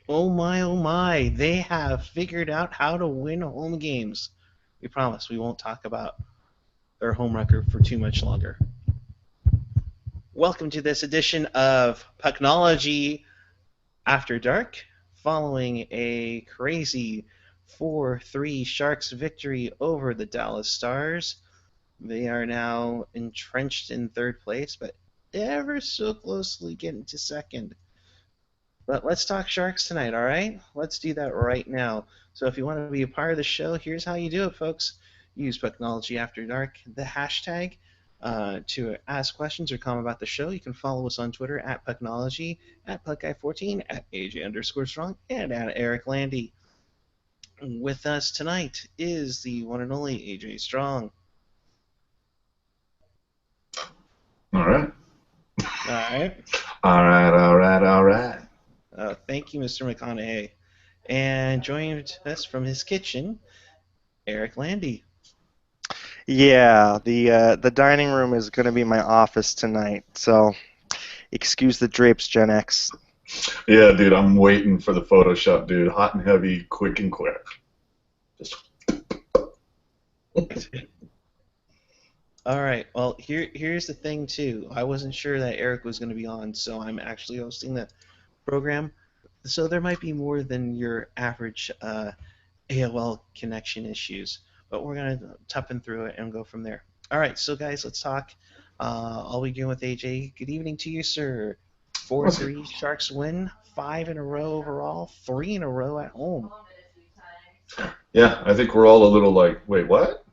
Oh my, they have figured out how to win home games. We promise we won't talk about their home record for too much longer. Welcome to this edition of Pucknology After Dark, following a crazy 4-3 Sharks victory over the Dallas Stars. They are now entrenched in third place, but ever so closely getting to second. But let's talk Sharks tonight, all right? Let's do that right now. So if you want to be a part of the show, here's how you do it, folks. Use Technology After Dark, the hashtag, to ask questions or comment about the show. You can follow us on Twitter at Pucknology, at PuckGuy14, at AJ_Strong, and at Eric Landy. With us tonight is the one and only AJ Strong. All right. All right. All right, all right, all right. Thank you, Mr. McConaughey. And joining us from his kitchen, Eric Landy. Yeah, the dining room is going to be my office tonight, so excuse the drapes, Gen X. Yeah, dude, I'm waiting for the Photoshop, dude. Hot and heavy, quick and quick. Just All right. Well, here's the thing too. I wasn't sure that Eric was going to be on, so I'm actually hosting the program. So there might be more than your average AOL connection issues, but we're gonna toughen through it and go from there. All right. So guys, let's talk. I'll begin with AJ. Good evening to you, sir. Four what's it? three Sharks win, five in a row overall, three in a row at home. Yeah, I think we're all a little like, wait, what?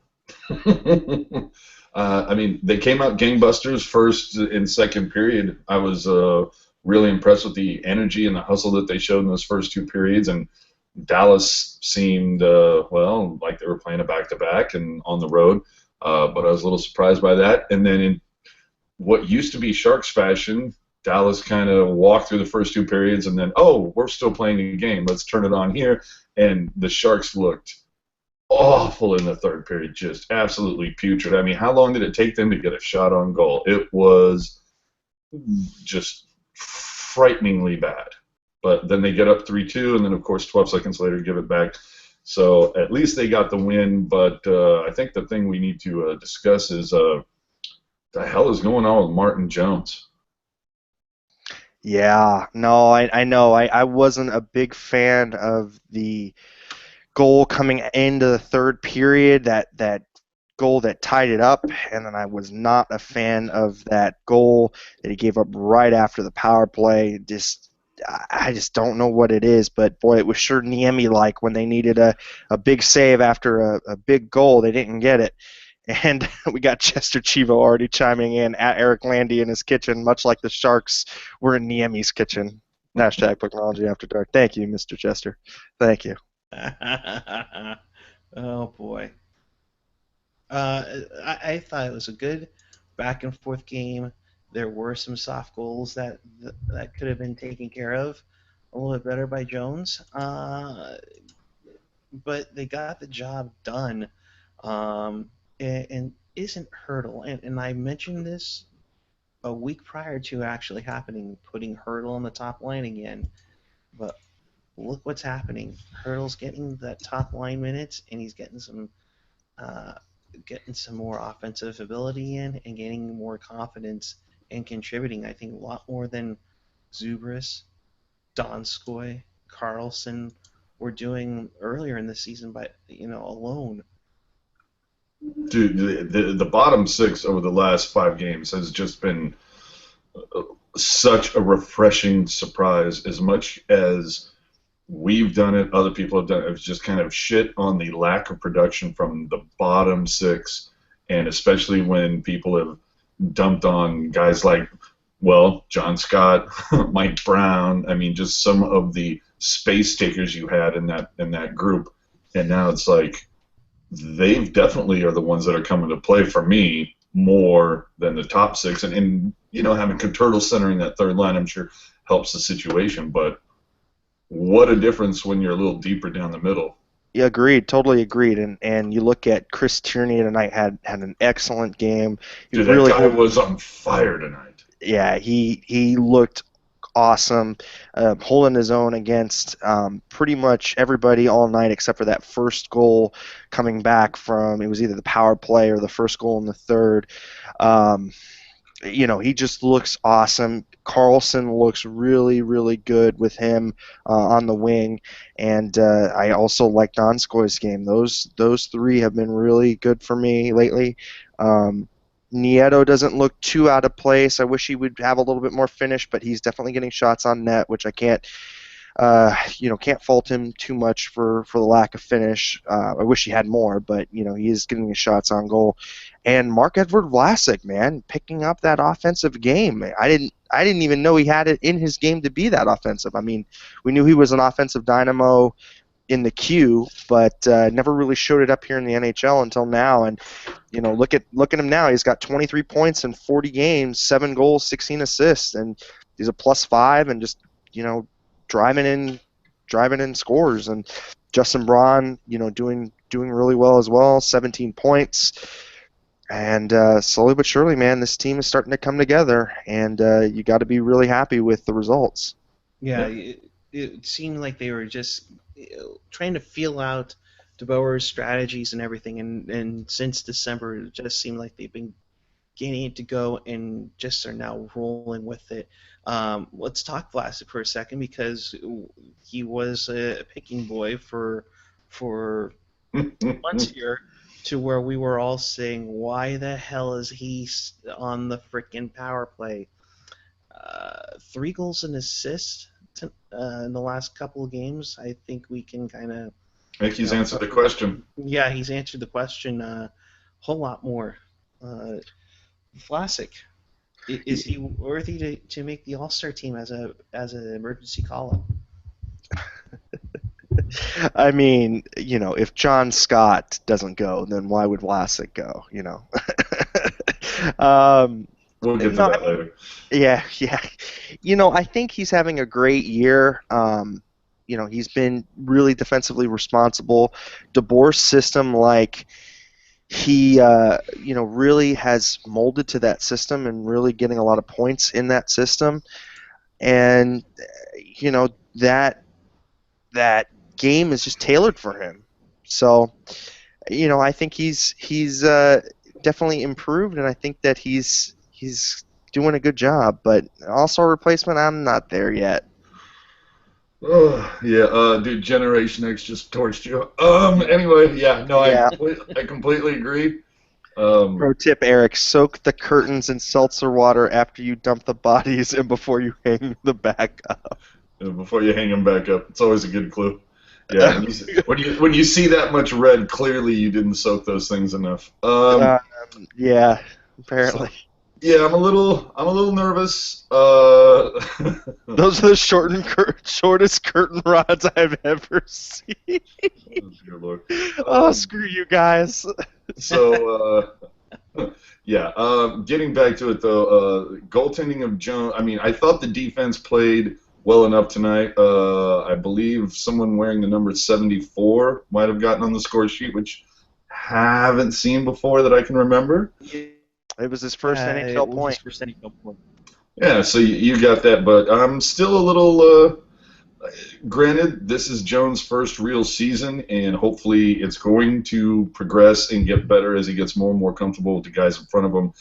I mean, they came out gangbusters first and second period. I was really impressed with the energy and the hustle that they showed in those first two periods, and Dallas seemed, well, like they were playing a back-to-back and on the road, but I was a little surprised by that. And then in what used to be Sharks fashion, Dallas kind of walked through the first two periods and then, oh, we're still playing the game. Let's turn it on here. And the Sharks looked awful in the third period, just absolutely putrid. I mean, how long did it take them to get a shot on goal? It was just frighteningly bad. But then they get up 3-2, and then, of course, 12 seconds later, give it back. So at least they got the win. But I think the thing we need to discuss is the hell is going on with Martin Jones? Yeah, no, I know. I wasn't a big fan of the goal coming into the third period, that goal that tied it up, and then I was not a fan of that goal that he gave up right after the power play. I just don't know what it is, but boy, it was sure Niemi-like when they needed a big save after a big goal. They didn't get it. And we got Chester Chivo already chiming in at Eric Landy in his kitchen, much like the Sharks were in Niemi's kitchen. Hashtag Technology After Dark. Thank you, Mr. Chester. Thank you. Oh boy. I thought it was a good back and forth game. There were some soft goals that could have been taken care of a little bit better by Jones, but they got the job done. And isn't Hurdle, and I mentioned this a week prior to actually happening, putting Hurdle on the top line again. But look what's happening. Hurdle's getting that top line minutes, and he's uh, getting some more offensive ability in and gaining more confidence and contributing. I think a lot more than Zubris, Donskoy, Carlson were doing earlier in the season, but alone. Dude, the bottom six over the last 5 games has just been such a refreshing surprise. As much as we've done it, other people have done it. It's just kind of shit on the lack of production from the bottom six, and especially when people have dumped on guys like, well, John Scott, Mike Brown. I mean, just some of the space takers you had in that group, and now it's like they definitely are the ones that are coming to play for me more than the top six. And having Turtle center in that third line, I'm sure helps the situation. But what a difference when you're a little deeper down the middle. Yeah, agreed, totally agreed. And you look at Chris Tierney tonight had an excellent game. He Dude, that really, guy was on fire tonight. yeah, he looked awesome, holding his own against pretty much everybody all night except for that first goal coming back from, it was either the power play or the first goal in the third. Um, he just looks awesome. Carlson looks really, really good with him on the wing, and I also like Donskoy's game. Those three have been really good for me lately. Um, Nieto doesn't look too out of place. I wish he would have a little bit more finish, but he's definitely getting shots on net, which I can't fault him too much for the lack of finish. I wish he had more, but he is getting his shots on goal. And Mark Edward Vlasic, man, picking up that offensive game. I didn't even know he had it in his game to be that offensive. I mean, we knew he was an offensive dynamo in the queue, but never really showed it up here in the NHL until now. And look at him now. He's got 23 points in 40 games, 7 goals, 16 assists, and he's a +5 and just you know driving in scores. And Justin Braun, doing really well as well, 17 points. And slowly but surely, man, this team is starting to come together, and you got to be really happy with the results. Yeah, Yeah. it seemed like they were just trying to feel out DeBoer's strategies and everything, and since December, it just seemed like they've been getting it to go and just are now rolling with it. Let's talk Vlasic for a second because he was a picking boy for months here, to where we were all saying, why the hell is he on the freaking power play? 3 goals and assists in the last couple of games. I think we can kind of, I think he's answered the question. yeah, he's answered the question a whole lot more. Uh, Vlasic, is he worthy to make the All Star team as an emergency call up? I mean, if John Scott doesn't go, then why would Vlasic go? um, We'll get to no, I that mean, later. yeah, yeah. I think he's having a great year. He's been really defensively responsible. DeBoer's system, like really has molded to that system and really getting a lot of points in that system. And that that game is just tailored for him. So, I think he's definitely improved, and I think that he's doing a good job. But also replacement, I'm not there yet. Oh, yeah, dude, Generation X just torched you. Yeah. Anyway, yeah, no, I Yeah. completely agree. Um, Pro tip, Eric: soak the curtains in seltzer water after you dump the bodies and before you hang the back up. before you hang them back up, it's always a good clue. Yeah, when you see that much red, clearly you didn't soak those things enough. Yeah, So apparently. yeah, I'm a little nervous. Those are the shortest curtain rods I've ever seen. Dear Lord. Oh, Um, screw you guys. so yeah, getting back to it though, goaltending of Jones. I mean, I thought the defense played well enough tonight. I believe someone wearing the number 74 might have gotten on the score sheet, which haven't seen before that I can remember. It was his first It NHL was his point. first NHL point. Yeah, so you got that, but I'm still a little. Granted, this is Jones' first real season, and hopefully it's going to progress and get better as he gets more and more comfortable with the guys in front of him.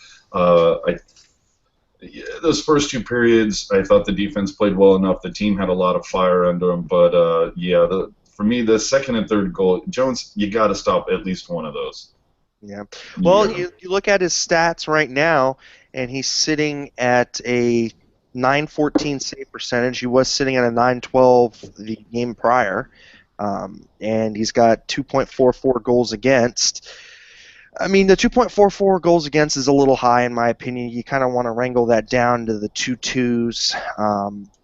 Yeah, those first two periods, I thought the defense played well enough. The team had a lot of fire under them, but yeah, for me, the second and third goal, Jones, you got to stop at least one of those. Yeah. You Well, got you look at his stats right now, and he's sitting at a 914 save percentage. He was sitting at a 912 the game prior, and he's got 2.44 goals against. I mean, the 2.44 goals against is a little high in my opinion. You kind of want to wrangle that down to the 2.2s.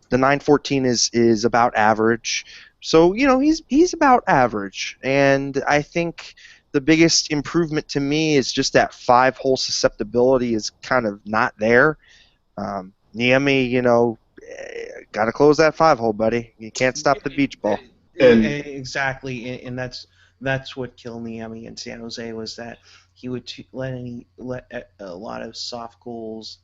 The 914 is about average. So, he's about average. And I think the biggest improvement to me is just that 5-hole susceptibility is kind of not there. Niemi, got to close that 5-hole, buddy. You can't stop the beach ball. and Exactly, and that's what killed Niemi in San Jose, was that he would let a lot of soft goals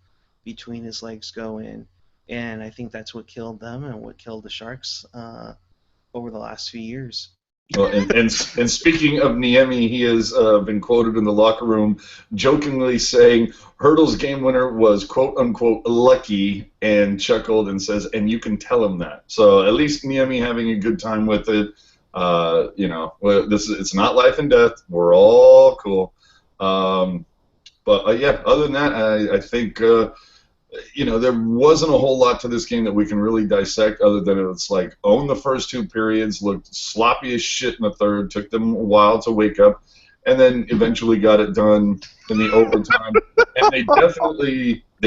between his legs go in. and I think that's what killed them and what killed the Sharks over the last few years. Well, and speaking of Niemi, he has been quoted in the locker room jokingly saying Hurdle's game winner was quote unquote lucky, and chuckled and says, and you can tell him that. So at least Niemi having a good time with it. It's not life and death. We're all cool. But yeah, other than that, I think there wasn't a whole lot to this game that we can really dissect other than it's like own the first two periods, looked sloppy as shit in the third, took them a while to wake up, and then eventually got it done in the overtime. And they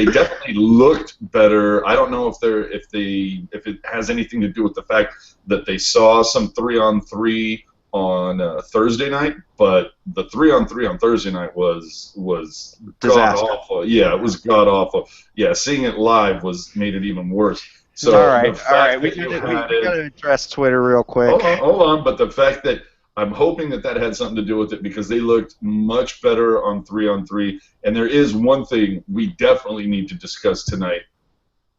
definitely looked better. I don't know if it has anything to do with the fact that they saw some 3-on-3 on Thursday night, but the 3-on-3 on Thursday night was god Disaster. awful. Yeah, it was god awful. Yeah, seeing it live made it even worse. So All right, the all right. fact We that you gotta had we it, gotta address Twitter real quick. hold on, but the fact that I'm hoping that had something to do with it because they looked much better on 3-on-3. And there is one thing we definitely need to discuss tonight.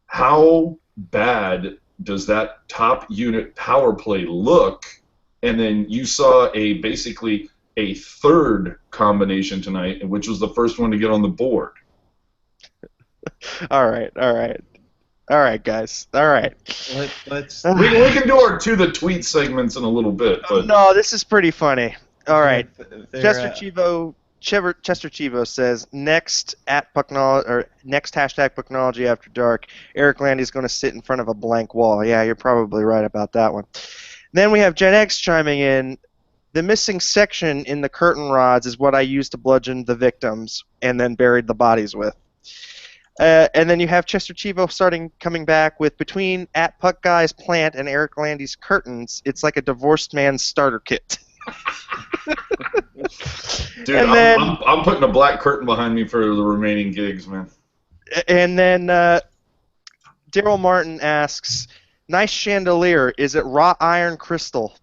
How bad does that top unit power play look? And then you saw basically a third combination tonight, which was the first one to get on the board. All right, guys. All right. Let's We can do our to the tweet segments in a little bit, but No, this is pretty funny. All right. they're, Chester Chivo says next hashtag Pucknology after dark. Eric Landy's going to sit in front of a blank wall. Yeah, you're probably right about that one. Then we have Gen X chiming in. The missing section in the curtain rods is what I used to bludgeon the victims and then buried the bodies with. And then you have Chester Chivo coming back with between at Puck Guy's plant and Eric Landy's curtains, it's like a divorced man's starter kit. dude, And then, I'm putting a black curtain behind me for the remaining gigs, man. and then Daryl Martin asks, nice chandelier. Is it wrought iron crystal?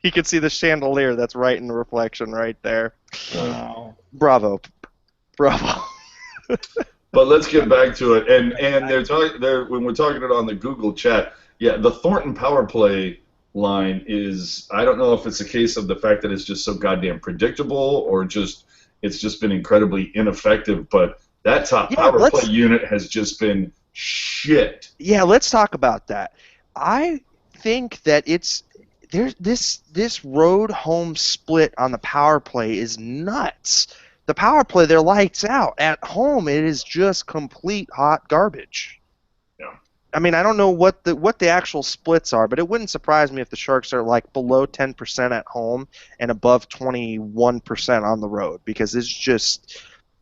You can see the chandelier that's right in the reflection right there. wow. Bravo. But let's get back to it. And when we're talking it on the Google chat, yeah, the Thornton power play line is, I don't know if it's a case of the fact that it's just so goddamn predictable or it's just been incredibly ineffective, but that top power play unit has just been shit. Yeah, let's talk about that. I think that this road home split on the power play is nuts. The power play, they're lights out. At home, it is just complete hot garbage. Yeah. I mean, I don't know what the actual splits are, but it wouldn't surprise me if the Sharks are like below 10% at home and above 21% on the road, because it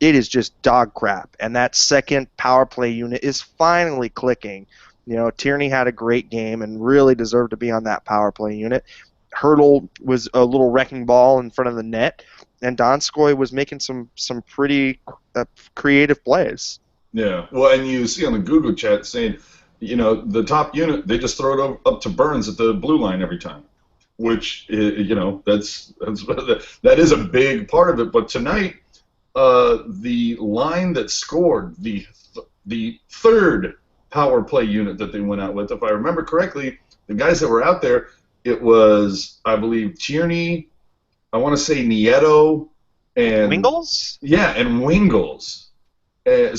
is just dog crap. And that second power play unit is finally clicking. You know, Tierney had a great game and really deserved to be on that power play unit. Hurdle was a little wrecking ball in front of the net, and Donskoy was making some pretty creative plays. Yeah, well, and you see on the Google chat saying, the top unit, they just throw it up to Burns at the blue line every time, which, that is a big part of it. But tonight, the line that scored, the third power play unit that they went out with, if I remember correctly, the guys that were out there, it was, I believe, Tierney, I want to say Nieto, and Wingles? Yeah, and Wingles. And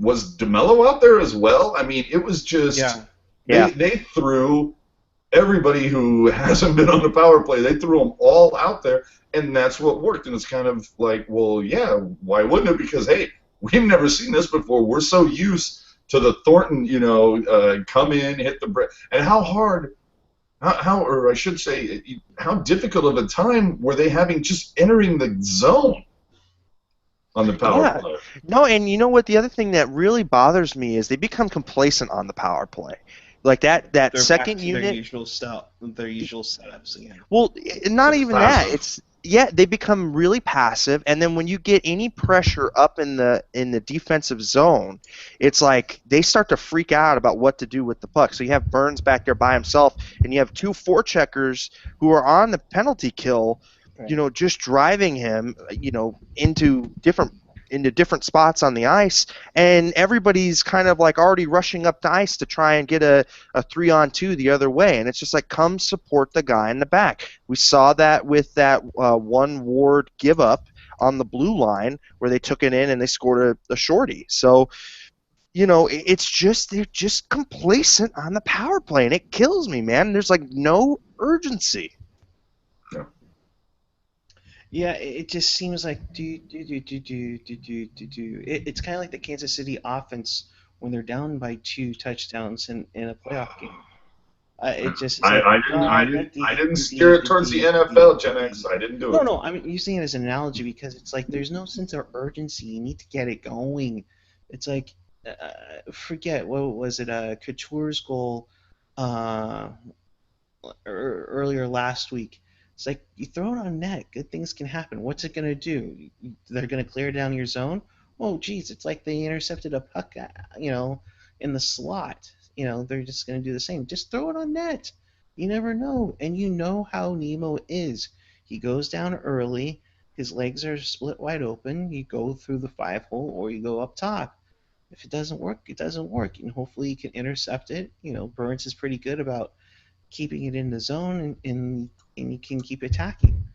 was DeMello out there as well? I mean, it was just they threw everybody who hasn't been on the power play. They threw them all out there, and that's what worked. And it's kind of like, well, yeah, why wouldn't it? Because hey, we've never seen this before. We're so used to the Thornton, come in, hit the break, and how hard. Or I should say, how difficult of a time were they having just entering the zone on the power play? No, and you know what? The other thing that really bothers me is they become complacent on the power play. Like that They're second back to unit. their usual setups again. Well, not even passive. that. It's they become really passive, and then when you get any pressure up in the defensive zone, it's like they start to freak out about what to do with the puck. So you have Burns back there by himself, and you have two forecheckers who are on the penalty kill, just driving him, into different into different spots on the ice, and everybody's kind of like already rushing up the ice to try and get a 3-on-2 the other way, and it's just like, come support the guy in the back. We saw that with that one Ward give up on the blue line where they took it in and they scored a shorty. So it's just they're just complacent on the power play, and it kills me, man. There's like no urgency. Yeah. Yeah, it just seems like do. It's kind of like the Kansas City offense when they're down by 2 touchdowns in a playoff game. It just it's I, like I didn't I didn't I didn't steer it towards the NFL, Gen X. I didn't do No, it. no. I mean, using it as an analogy because it's like there's no sense of urgency. You need to get it going. It's like forget what was it? Couture's goal. Uh, Earlier last week. It's like you throw it on net, good things can happen. What's it gonna do? They're gonna clear down your zone. Oh, geez, it's like they intercepted a puck, in the slot. They're just gonna do the same. Just throw it on net. You never know, and you know how Nemo is. He goes down early. His legs are split wide open. You go through the 5 hole or you go up top. If it doesn't work, it doesn't work, and hopefully you can intercept it. Burns is pretty good about keeping it in the zone, and you can keep attacking.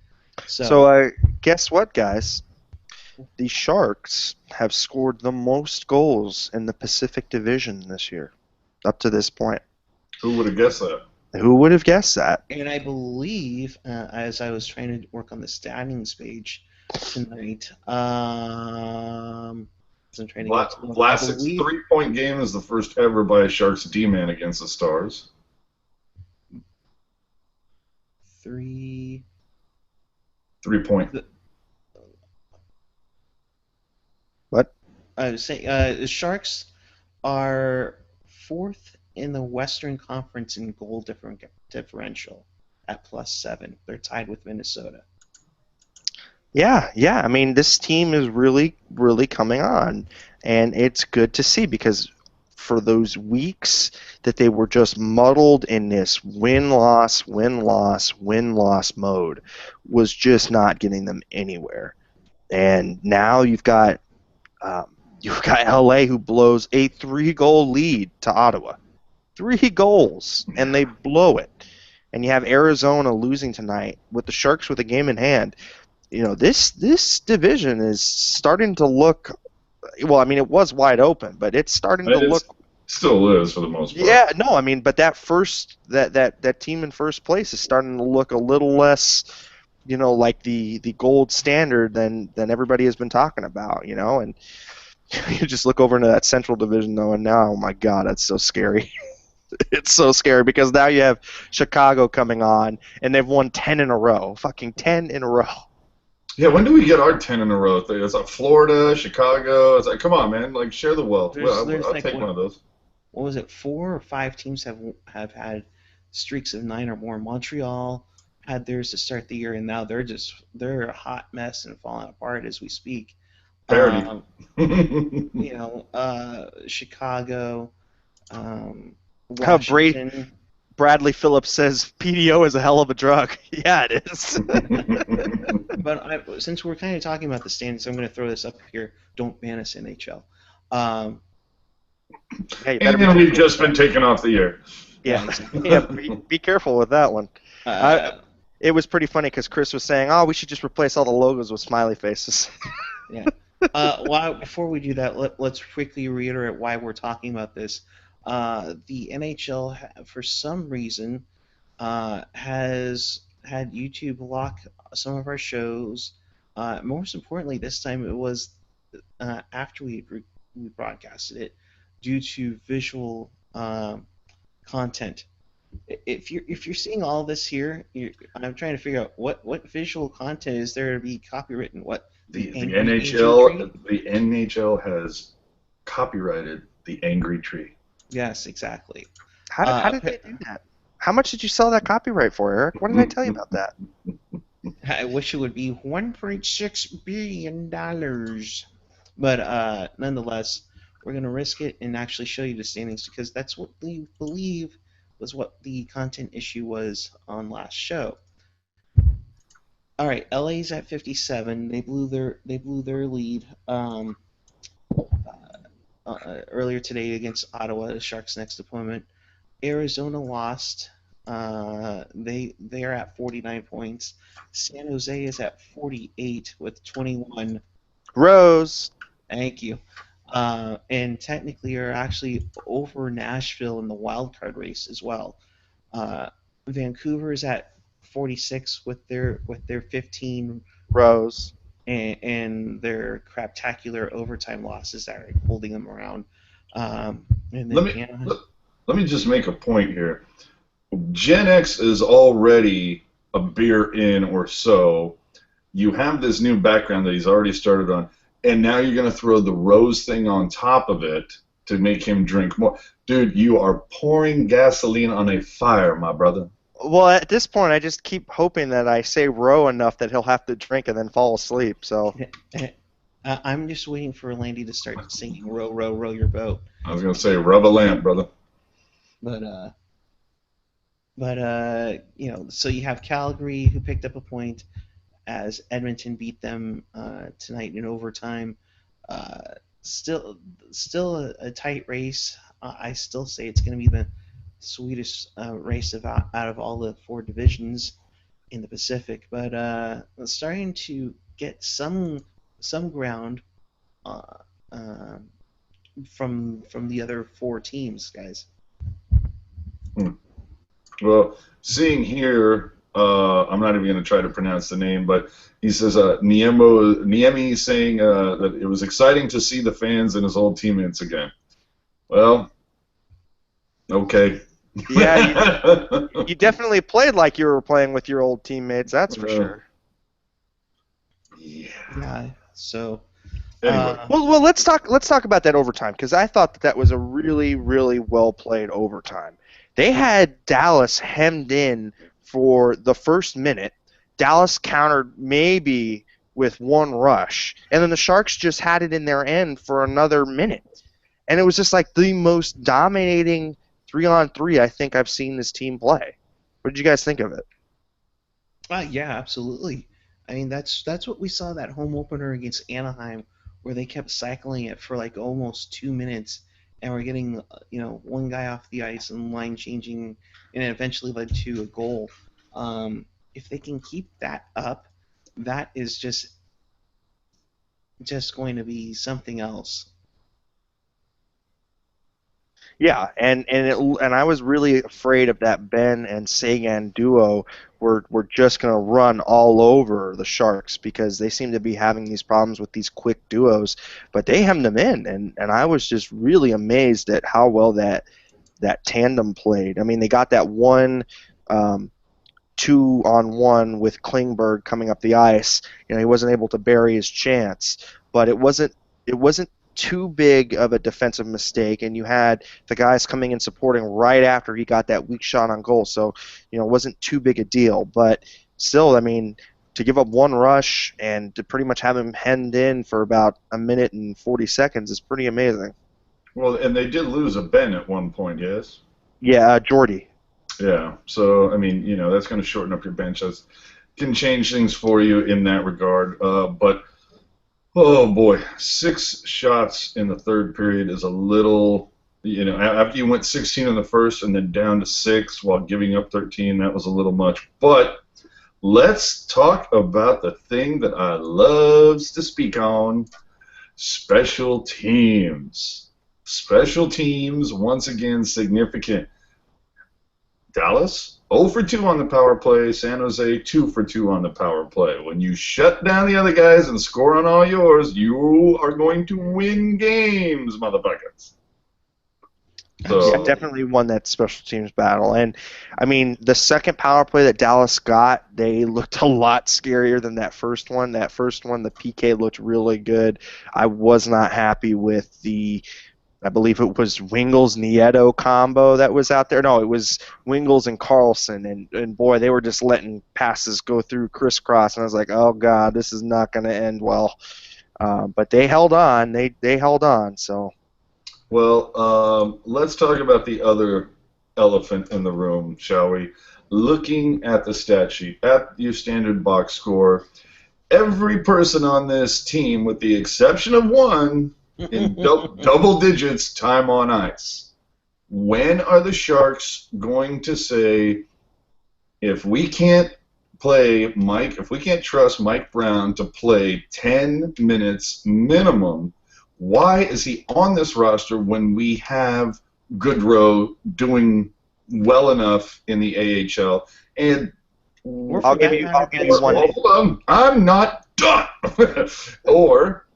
So So guess what, guys? The Sharks have scored the most goals in the Pacific Division this year, up to this point. Who would have guessed that? Who would have guessed that? and I believe, as I was trying to work on the standings page tonight, as I'm trying to get to them, I Vlasic's believe 3-point game is the first ever by a Sharks D-man against the Stars. three. 3-point. What? I was saying the Sharks are fourth in the Western Conference in goal differential at +7. They're tied with Minnesota. Yeah. I mean, this team is really, really coming on, and it's good to see because for those weeks that they were just muddled in this win-loss, win-loss, win-loss mode was just not getting them anywhere. And now you've got LA who blows a 3-goal lead to Ottawa. 3 goals, and they blow it. And you have Arizona losing tonight with the Sharks with a game in hand. This division is starting to look. Well, I mean, it was wide open, but it's starting to look. Still is for the most part. Yeah, no, I mean, but that team in first place is starting to look a little less, like the gold standard than everybody has been talking about, and you just look over into that Central Division though, and now, oh my God, that's so scary. It's so scary because now you have Chicago coming on, and they've won 10 in a row, fucking 10 in a row. Yeah, when do we get our 10 in a row thing? It's like Florida, Chicago. It's like, come on, man, like share the wealth. There's I'll like take one of those. what was it? 4 or 5 teams have had streaks of 9 or more. Montreal had theirs to start the year, and now they're a hot mess and falling apart as we speak. Parody. Chicago, How Washington. Bradley Phillips says PDO is a hell of a drug. Yeah, it is. But since we're kind of talking about the standings, I'm going to throw this up here. Don't ban us, NHL. Hey, And we've just been taken off the air. Yeah, be careful with that one. It was pretty funny because Chris was saying, "Oh, we should just replace all the logos with smiley faces." Yeah. Before we do that, let's quickly reiterate why we're talking about this. The NHL, for some reason, has had YouTube lock some of our shows. Most importantly, this time it was after we broadcasted it due to visual content. If you're seeing all this here, I'm trying to figure out what visual content is there to be copywritten. What The angry NHL has copyrighted the Angry Tree. Yes, exactly. How did they do that? How much did you sell that copyright for, Eric? What did I tell you about that? I wish it would be $1.6 billion. But nonetheless, we're going to risk it and actually show you the standings because that's what we believe was what the content issue was on last show. All right, LA's at 57. They blew their lead earlier today against Ottawa, the Sharks' next opponent. Arizona lost. They are at 49 points. San Jose is at 48 with 21. Rose. Thank you. And technically are actually over Nashville in the wild card race as well. Uh, Vancouver is at 46 with their 15 Rose. and their craptacular overtime losses that are holding them around. And Let then me Anaheim. let, let me just make a point here. Gen X is already a beer in or so. You have this new background that he's already started on, and now you're going to throw the Rose thing on top of it to make him drink more. Dude, you are pouring gasoline on a fire, my brother. Well, at this point, I just keep hoping that I say row enough that he'll have to drink and then fall asleep. So, I'm just waiting for Landy to start singing "Row, row, row your boat." I was going to say, rub a lamp, brother. But so you have Calgary who picked up a point as Edmonton beat them tonight in overtime. Uh, still, still a tight race. I still say it's going to be the sweetest race out of all the four divisions in the Pacific, but starting to get some ground uh, uh, from the other four teams, guys. Hmm. Well, seeing here, I'm not even going to try to pronounce the name, but he says Niemi saying that it was exciting to see the fans and his old teammates again. Well, okay. yeah, you definitely played like you were playing with your old teammates. That's for Uh, sure. yeah. Yeah. So, Anyway, uh, Well, let's talk about that overtime because I thought that was a really, really well played overtime. They had Dallas hemmed in for the first minute. Dallas countered maybe with one rush, and then the Sharks just had it in their end for another minute. And it was just like the most dominating 3-on-3 I think I've seen this team play. What did you guys think of it? yeah, absolutely. I mean, that's what we saw that home opener against Anaheim, where they kept cycling it for like almost 2 minutes, and we're getting one guy off the ice and line changing, and it eventually led to a goal. If they can keep that up, that is just going to be something else. Yeah, and I was really afraid of that Ben and Sagan duo were just gonna run all over the Sharks because they seem to be having these problems with these quick duos, but they hemmed them in, and I was just really amazed at how well that tandem played. I mean, they got that one. 2-on-1 with Klingberg coming up the ice. He wasn't able to bury his chance, but it wasn't too big of a defensive mistake, and you had the guys coming in supporting right after he got that weak shot on goal. So, it wasn't too big a deal. But still, I mean, to give up one rush and to pretty much have him hemmed in for about a minute and 40 seconds is pretty amazing. well, and they did lose a Ben at one point, yes? Yeah, Jordy. Yeah. So, I mean, that's going to shorten up your bench. That can change things for you in that regard. But oh boy, 6 shots in the third period is a little. After you went 16 in the first and then down to 6 while giving up 13, that was a little much. But let's talk about the thing that I loves to speak on: special teams. Special teams, once again, significant. Dallas 0 for 2 on the power play. San Jose 2 for 2 on the power play. When you shut down the other guys and score on all yours, you are going to win games, motherfuckers. Yeah, So, Absolutely. definitely won that special teams battle. And I mean, the second power play that Dallas got, they looked a lot scarier than that first one. That first one, the PK looked really good. I was not happy with I believe it was Wingles Nieto combo that was out there. No, it was Wingles and Carlson, and boy, they were just letting passes go through crisscross, and I was like, oh god, this is not going to end well. But they held on. They held on. So well, let's talk about the other. elephant in the room, shall we? Looking at the stat sheet, at your standard box score, every person on this team, with the exception of one, in double digits time on ice. When are the Sharks going to say, if we can't if we can't trust Mike Brown to play 10 minutes minimum, why is he on this roster when we have Goodrow doing well enough in the AHL? And Or for that matter, I'll give you one well, name. hold on, I'm not done. Or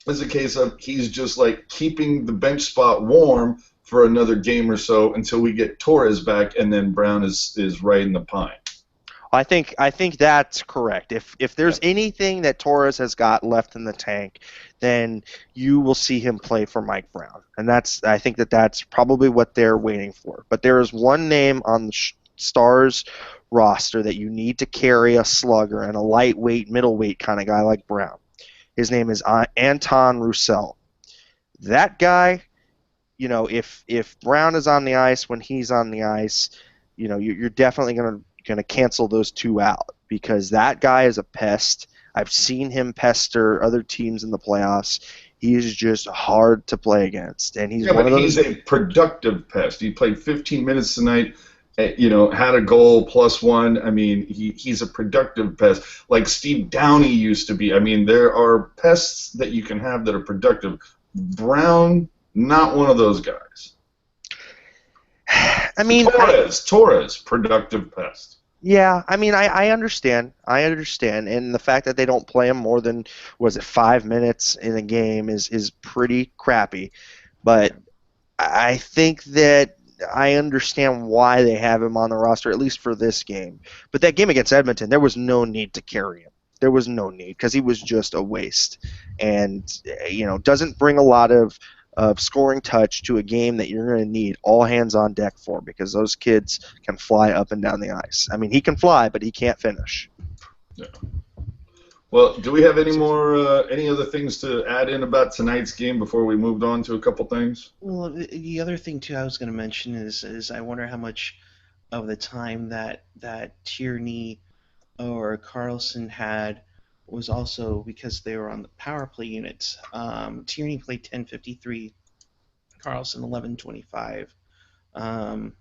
is a case of he's just like keeping the bench spot warm for another game or so until we get Torres back, and then Brown is right in the pine. I think that's correct. If there's anything that Torres has got left in the tank, then you will see him play for Mike Brown, and I think that's probably what they're waiting for. But there is one name on the Stars roster that you need to carry a slugger and a lightweight, middleweight kind of guy like Brown. His name is Anton Roussel. That guy, if Brown is on the ice when he's on the ice, you're definitely gonna cancel those two out because that guy is a pest. I've seen him pester other teams in the playoffs. He is just hard to play against, and he's Yeah, one but of those. he's a productive pest. He played 15 minutes tonight. Had a goal +1. I mean, he's a productive pest, like Steve Downey used to be. I mean, there are pests that you can have that are productive. Brown, not one of those guys. I mean, Torres, productive pest. yeah, I mean, I understand. I understand, and the fact that they don't play him more than was it 5 minutes in a game is pretty crappy. But I think that I understand why they have him on the roster, at least for this game. But that game against Edmonton, there was no need to carry him. There was no need because he was just a waste, and doesn't bring a lot of scoring touch to a game that you're going to need all hands on deck for because those kids can fly up and down the ice. I mean, he can fly, but he can't finish. Yeah. Well, do we have any other things to add in about tonight's game before we moved on to a couple things? Well, the other thing too I was going to mention is I wonder how much of the time that Tierney or Carlson had was also because they were on the power play units. Tierney played 10:53, Carlson 11:25. Um,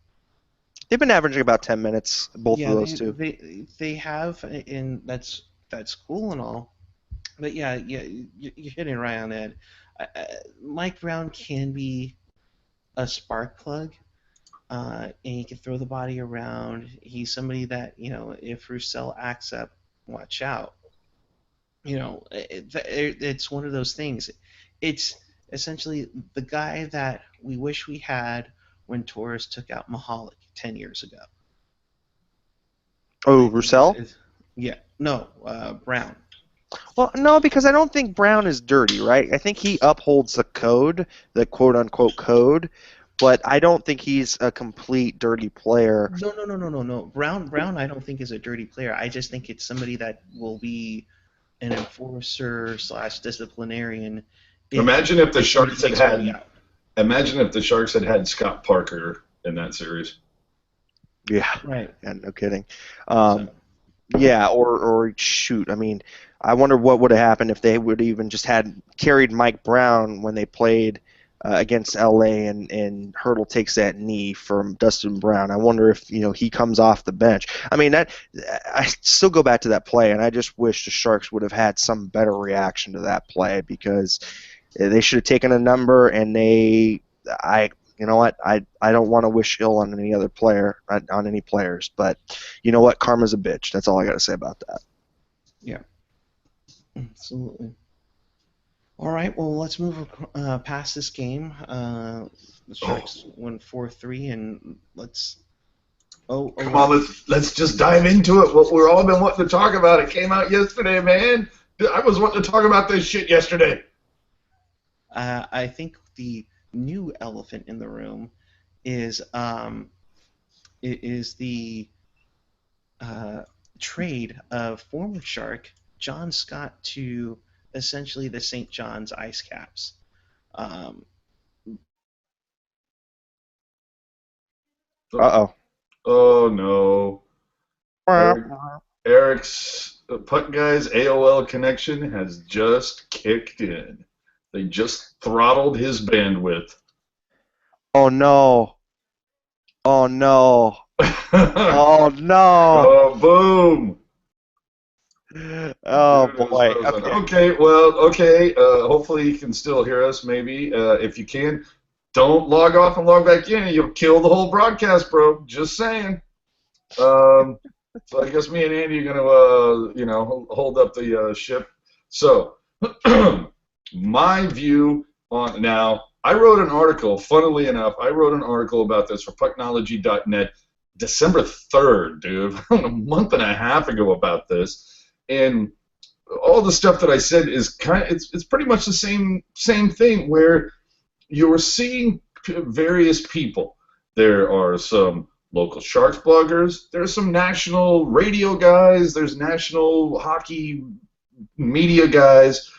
They've been averaging about 10 minutes, both of yeah, those two. they have, and that's cool and all. But yeah, you're hitting right on that. Mike Brown can be a spark plug, and he can throw the body around. He's somebody that if Roussel acts up, watch out. It's one of those things. It's essentially the guy that we wish we had when Torres took out Mahalik 10 years ago. Oh, It's, Roussel? it's, yeah, no, Brown. Well, no, because I don't think Brown is dirty, right? I think he upholds the code, the quote unquote code, but I don't think he's a complete dirty player. No, no, no, no, no, no. Brown, I don't think is a dirty player. I just think it's somebody that will be an enforcer slash disciplinarian Imagine if the if somebody Sharks had takes somebody had out. Imagine if the Sharks had Scott Parker in that series. Yeah, Right. yeah, no kidding. So, Yeah, or shoot, I mean, I wonder what would have happened if they would even just had carried Mike Brown when they played against LA and Hurdle takes that knee from Dustin Brown. I wonder if he comes off the bench. I mean, that I still go back to that play, and I just wish the Sharks would have had some better reaction to that play because they should have taken a number, and I you know what? I don't want to wish ill on any other player, on any players, but you know what? Karma's a bitch. That's all I got to say about that. yeah, absolutely. All right, well, let's move past this game. The Sharks won 4-3, and let's. Come on, let's just dive into it. What we're all been wanting to talk about. It came out yesterday, man. I was wanting to talk about this shit yesterday. I think the new elephant in the room is the uh, trade of former Shark John Scott to essentially the St. John's Ice Caps. Um, Uh-oh. Oh no. Eric, Eric's Puck Guy's AOL connection has just kicked in. They just throttled his bandwidth. Oh no. Oh no. Oh no. Oh, boom! Oh Dude is boy. frozen. Okay. Okay, well, okay. Hopefully you can still hear us. Maybe if you can, don't log off and log back in. You'll kill the whole broadcast, bro. Just saying. So I guess me and Andy are gonna, hold up the ship. So my view on now, I wrote an article. Funnily enough, I wrote an article about this for Pucknology.net, December 3rd, dude, a month and a half ago about this, and all the stuff that I said is it's pretty much the same thing where you're seeing various people. There are some local Sharks bloggers. There's some national radio guys. There's national hockey media guys.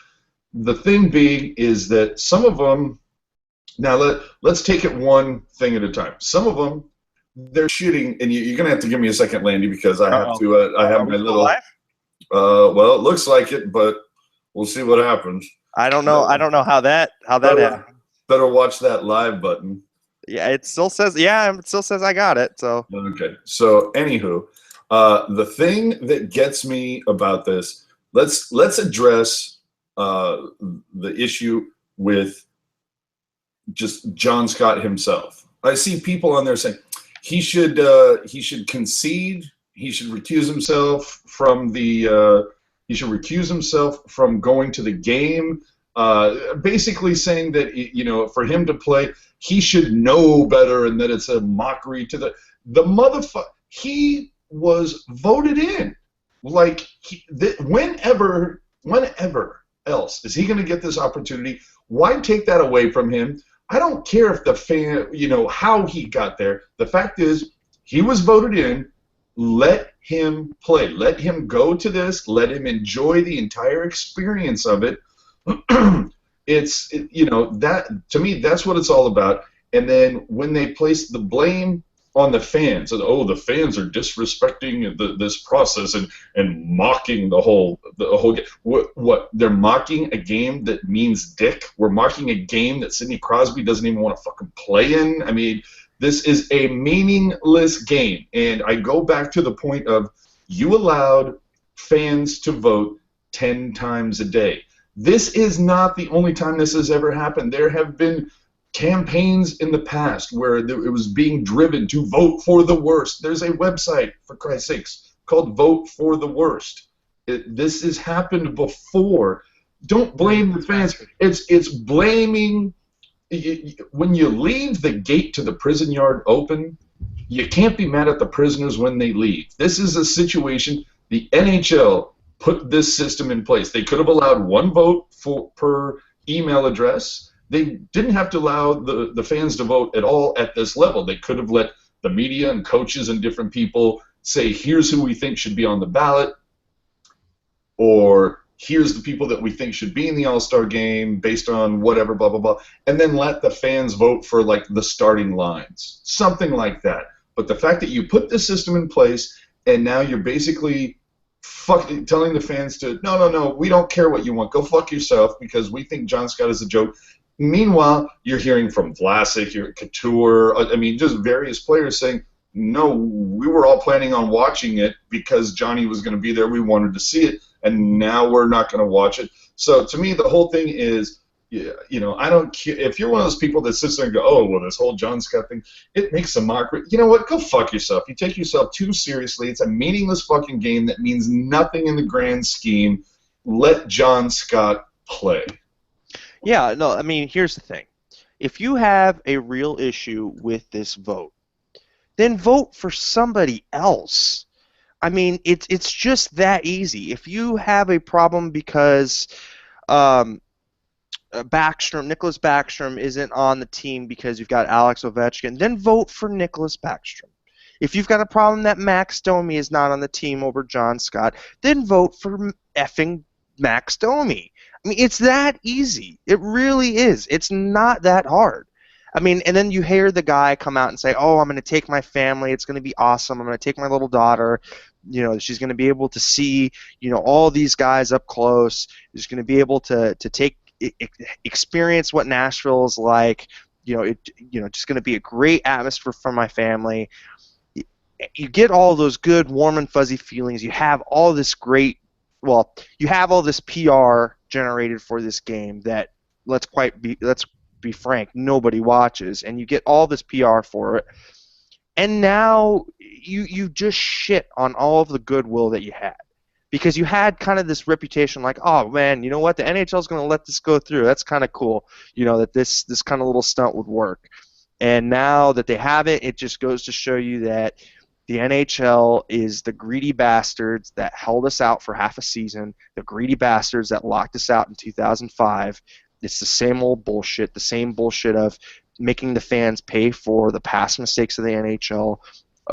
The thing being is that some of them, now let's take it one thing at a time. Some of them, they're shitting, and you're going to have to give me a second, Landy, because I have to, I have Are we my still little, live? well, it looks like it, but we'll see what happens. I don't know. I don't know how that happened. Better watch that live button. Yeah, it still says. Yeah, it still says I got it. So Okay. So, anywho, the thing that gets me about this, let's address the issue with just John Scott himself. I see people on there saying he should concede, he should recuse himself from going to the game. Basically saying that for him to play, he should know better, and that it's a mockery to the motherfucker. He was voted in. Like whenever else is he going to get this opportunity? Why take that away from him? I don't care if the fan, how he got there. The fact is, he was voted in. Let him play. Let him go to this. Let him enjoy the entire experience of it. That to me, that's what it's all about. And then when they place the blame on the fans, and the fans are disrespecting this process and mocking the whole game. What they're mocking a game that means dick. We're mocking a game that Sidney Crosby doesn't even want to fucking play in. I mean, this is a meaningless game. And I go back to the point of you allowed fans to vote 10 times a day. This is not the only time this has ever happened. There have been campaigns in the past where it was being driven to vote for the worst. There's a website, for Christ's sakes, called Vote for the Worst. This has happened before. Don't blame the fans. It's blaming. When you leave the gate to the prison yard open, you can't be mad at the prisoners when they leave. This is a situation. The NHL put this system in place. They could have allowed one vote per email address. They didn't have to allow the fans to vote at all at this level. They could have let the media and coaches and different people say, here's who we think should be on the ballot, or here's the people that we think should be in the All-Star game based on whatever, blah, blah, blah, and then let the fans vote for, like, the starting lines, something like that. But the fact that you put this system in place and now you're basically telling the fans to, no, we don't care what you want. Go fuck yourself because we think John Scott is a joke. Meanwhile, you're hearing from Vlasic, Couture, just various players saying, no, we were all planning on watching it because Johnny was going to be there. We wanted to see it, and now we're not going to watch it. So to me, the whole thing is, I don't care. If you're one of those people that sits there and go, oh, well, this whole John Scott thing, it makes a mockery. You know what? Go fuck yourself. You take yourself too seriously. It's a meaningless fucking game that means nothing in the grand scheme. Let John Scott play. yeah, no. I mean, here's the thing: if you have a real issue with this vote, then vote for somebody else. I mean, it's just that easy. If you have a problem because Nicholas Backstrom isn't on the team because you've got Alex Ovechkin, then vote for Nicholas Backstrom. If you've got a problem that Max Domi is not on the team over John Scott, then vote for effing Max Domi. I mean, it's that easy. It really is. It's not that hard. I mean, and then you hear the guy come out and say, "Oh, I'm going to take my family. It's going to be awesome. I'm going to take my little daughter. She's going to be able to see, all these guys up close. She's going to be able to take experience what Nashville is like. Just going to be a great atmosphere for my family." You get all those good, warm and fuzzy feelings. You have all this you have all this PR generated for this game that let's be frank, nobody watches, and you get all this PR for it, and now you just shit on all of the goodwill that you had because you had kind of this reputation like, oh man, you know what, the NHL is going to let this go through. That's kind of cool, that this kind of little stunt would work. And now that they have it, it just goes to show you that the NHL is the greedy bastards that held us out for half a season, the greedy bastards that locked us out in 2005. It's the same old bullshit, the same bullshit of making the fans pay for the past mistakes of the NHL,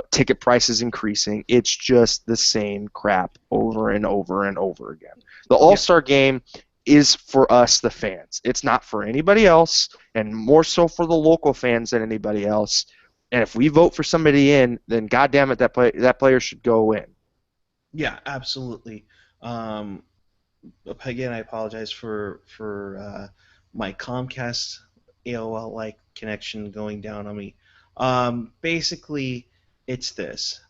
ticket prices increasing. It's just the same crap over and over and over again. The Yeah. All-Star game is for us, the fans. It's not for anybody else, and more so for the local fans than anybody else. And if we vote for somebody in, then goddamn it, that player should go in. Yeah, absolutely. Um, Again, I apologize for my Comcast AOL-like connection going down on me. Basically, it's this: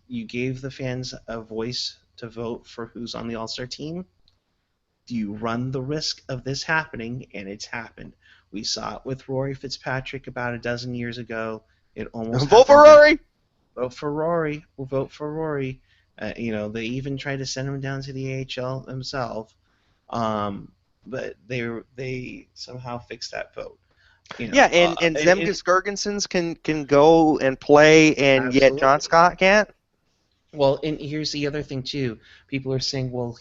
you gave the fans a voice to vote for who's on the All-Star team. Do you run the risk of this happening? And it's happened. We saw it with Rory Fitzpatrick about a dozen years ago. It almost Vote for happened. Rory. Vote for Rory. We'll vote for Rory. They even tried to send him down to the AHL himself, but they somehow fixed that vote. Yeah, and Zemgus Girgensons can go and play, and yet John Absolutely. Scott can't. Well, and here's the other thing too. People are saying, well,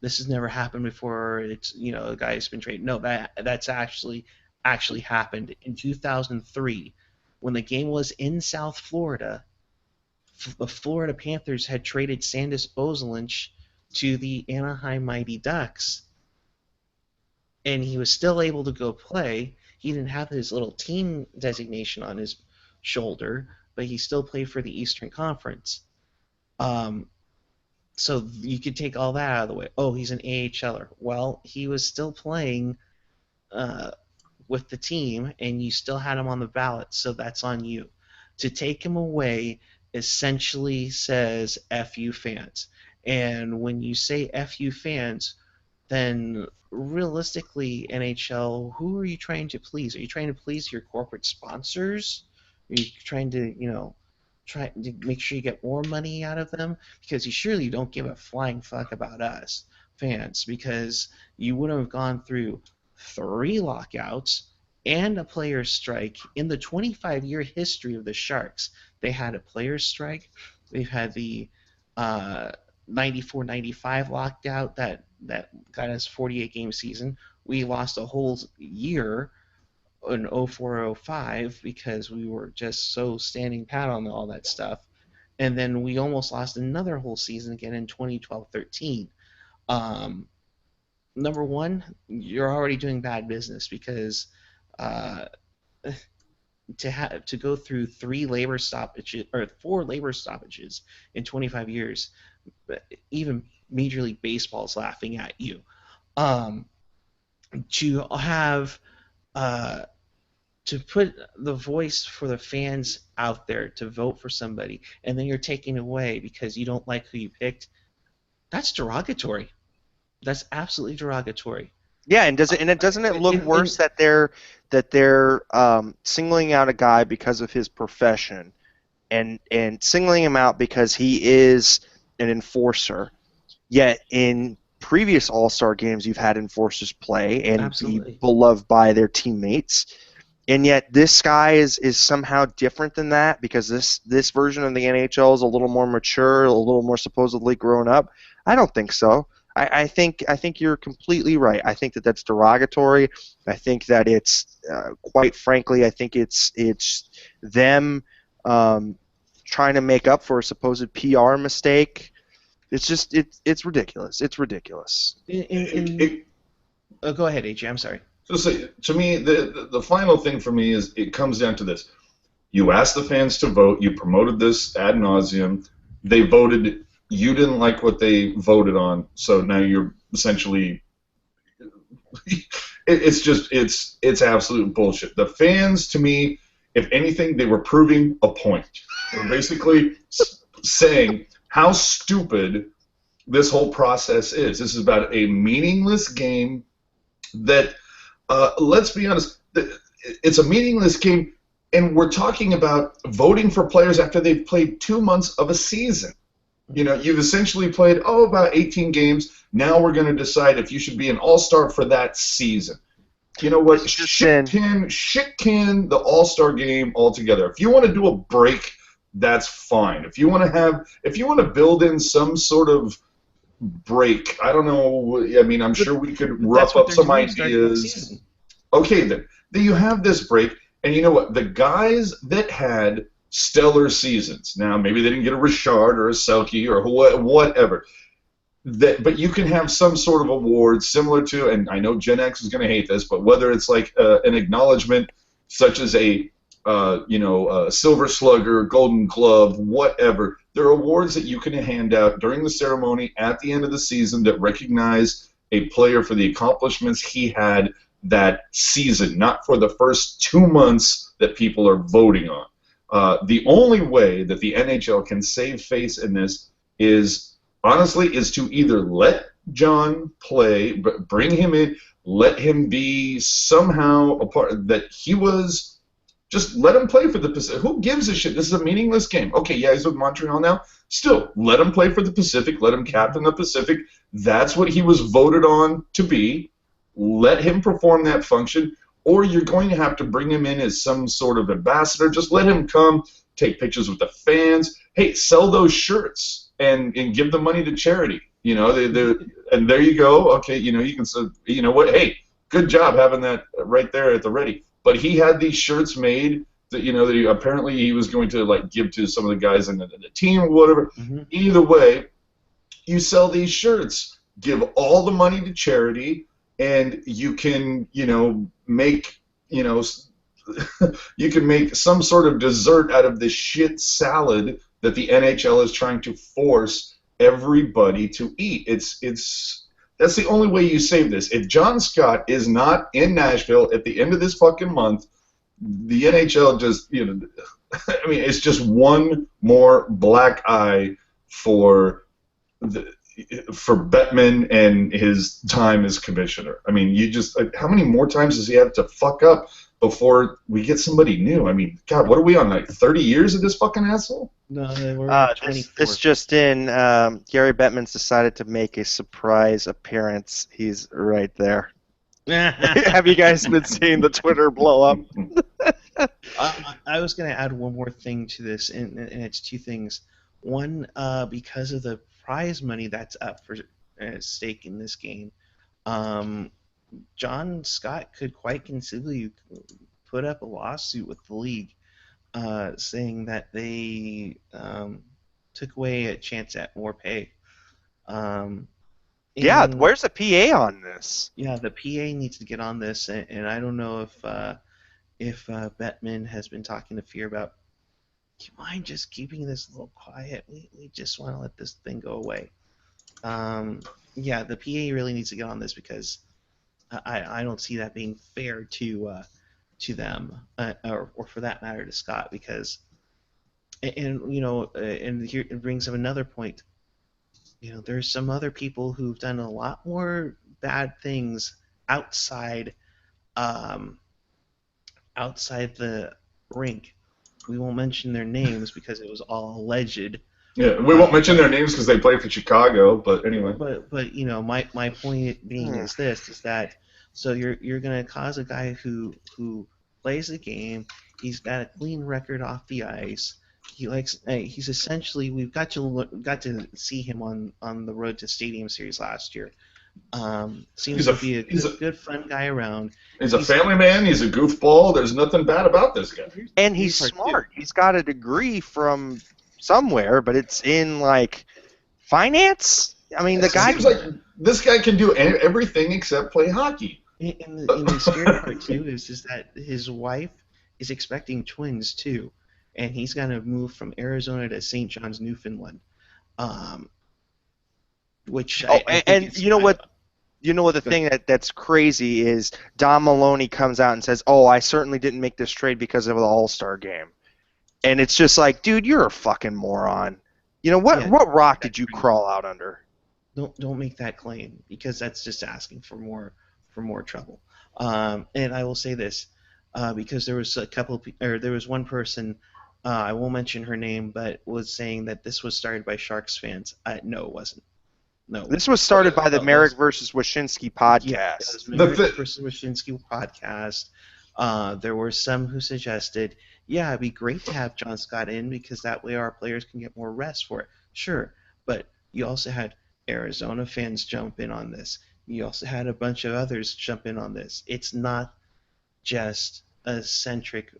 this has never happened before. It's a guy who's been traded. No, that's actually happened in 2003 when the game was in South Florida. The Florida Panthers had traded Sandis Ozolinsh to the Anaheim Mighty Ducks, and he was still able to go play. He didn't have his little team designation on his shoulder, but he still played for the Eastern Conference. Um, so you could take all that out of the way. Oh, he's an AHLer. Well, he was still playing uh, with the team, and you still had him on the ballot, so that's on you. To take him away essentially says F you fans. And when you say F you fans, then realistically, NHL, who are you trying to please? Are you trying to please your corporate sponsors? Are you trying to, try to make sure you get more money out of them? Because you surely don't give a flying fuck about us fans, because you would have gone through 3 lockouts and a player's strike in the 25-year history of the Sharks. They had a player's strike. They've had the 94-95 lockout that got us 48-game season. We lost a whole year in 04-05 because we were just so standing pat on all that stuff. And then we almost lost another whole season again in 2012-13. Um, Number one, you're already doing bad business because uh, to go through 4 labor stoppages in 25 years, even Major League Baseball is laughing at you. Um, to have uh, to put the voice for the fans out there to vote for somebody, and then you're taking away because you don't like who you picked. That's derogatory. That's absolutely derogatory. Yeah, and doesn't it look worse that they're singling out a guy because of his profession, and singling him out because he is an enforcer. Yet in previous All-Star games, you've had enforcers play and Absolutely. be beloved by their teammates. And yet this guy is somehow different than that because this version of the NHL is a little more mature, a little more supposedly grown up. I don't think so. I think you're completely right. I think that's derogatory. I think that it's quite frankly, I think it's them trying to make up for a supposed PR mistake. It's just it's ridiculous. It's ridiculous. Oh, go ahead, AJ. I'm sorry. So say, to me, the final thing for me is it comes down to this. You asked the fans to vote. You promoted this ad nauseum. They voted. You didn't like what they voted on, so now you're essentially. It's absolute bullshit. The fans, to me, if anything, they were proving a point. They were basically saying how stupid this whole process is. This is about a meaningless game that, let's be honest, it's a meaningless game, and we're talking about voting for players after they've played 2 months of a season. You've essentially played, about 18 games. Now we're going to decide if you should be an all-star for that season. You know what? Shit can the all-star game altogether. If you want to do a break, that's fine. If you want to build in some sort of break, I don't know. I mean, I'm sure we could rough up some ideas. Okay, then you have this break, and you know what? The guys that had stellar seasons. Now, maybe they didn't get a Richard or a Selke or whatever. But you can have some sort of award similar to, and I know Gen X is going to hate this, but whether it's like an acknowledgement such as a Silver Slugger, Golden Glove, whatever. There are awards that you can hand out during the ceremony at the end of the season that recognize a player for the accomplishments he had that season, not for the first 2 months that people are voting on. The only way that the NHL can save face in this is to either let John play, but bring him in, let him be somehow a part that he was. Just let him play for the Pacific. Who gives a shit? This is a meaningless game. Okay, yeah, he's with Montreal now. Still, let him play for the Pacific. Let him captain the Pacific. That's what he was voted on to be. Let him perform that function. Or you're going to have to bring him in as some sort of ambassador. Just let him come, take pictures with the fans. Hey, sell those shirts and give the money to charity. And there you go. Okay, you can say, you know what? Hey, good job having that right there at the ready. But he had these shirts made that apparently he was going to give to some of the guys in the team or whatever. Mm-hmm. Either way, you sell these shirts, give all the money to charity, and you can make you can make some sort of dessert out of this shit salad that the NHL is trying to force everybody to eat. That's the only way you save this. If John Scott is not in Nashville at the end of this fucking month, the NHL just, I mean, it's just one more black eye for Bettman and his time as commissioner. I mean, how many more times does he have to fuck up before we get somebody new? I mean, God, what are we on, 30 years of this fucking asshole? No, we're 24. This just in, Gary Bettman's decided to make a surprise appearance. He's right there. Have you guys been seeing the Twitter blow up? I was going to add one more thing to this, and it's two things. One, because of the prize money that's up for stake in this game, John Scott could quite conceivably put up a lawsuit with the league, saying that they took away a chance at more pay. Yeah, where's the PA on this? Yeah, the PA needs to get on this, and I don't know if Bettman has been talking to Fear about, do you mind just keeping this a little quiet? We just want to let this thing go away. Yeah, the PA really needs to get on this because I don't see that being fair to them, or for that matter to Scott, because and here it brings up another point. There's some other people who've done a lot more bad things outside the rink. We won't mention their names because it was all alleged. Yeah, we won't mention their names because they play for Chicago. But anyway. But my point being is that so you're gonna cause a guy who plays the game. He's got a clean record off the ice. He's essentially, we've got to see him on the road to Stadium Series last year. Seems to be a good fun guy around. He's a family man. He's a goofball. There's nothing bad about this guy. And he's smart. He's got a degree from somewhere, but it's in finance. I mean, the guy seems like this guy can do everything except play hockey. And the scary part too is that his wife is expecting twins too, and he's gonna move from Arizona to St. John's, Newfoundland, um, which Oh, I think and is you know what? You know what? The thing that's crazy is Don Maloney comes out and says, "Oh, I certainly didn't make this trade because of the All-Star game," and it's just like, dude, you're a fucking moron. You know what? yeah. What rock That did you claim. crawl out under? Don't make that claim because that's just asking for more trouble. And I will say this because there was a couple of, or there was one person I won't mention her name, but was saying that this was started by Sharks fans. No, it wasn't. No, it This wasn't. was started by the That Merrick was versus Wyshynski Yeah, that was podcast. The Merrick th- versus Wyshynski podcast. There were some who suggested, yeah, it'd be great to have John Scott in because that way our players can get more rest for it. Sure, but you also had Arizona fans jump in on this. You also had a bunch of others jump in on this. It's not just a centric.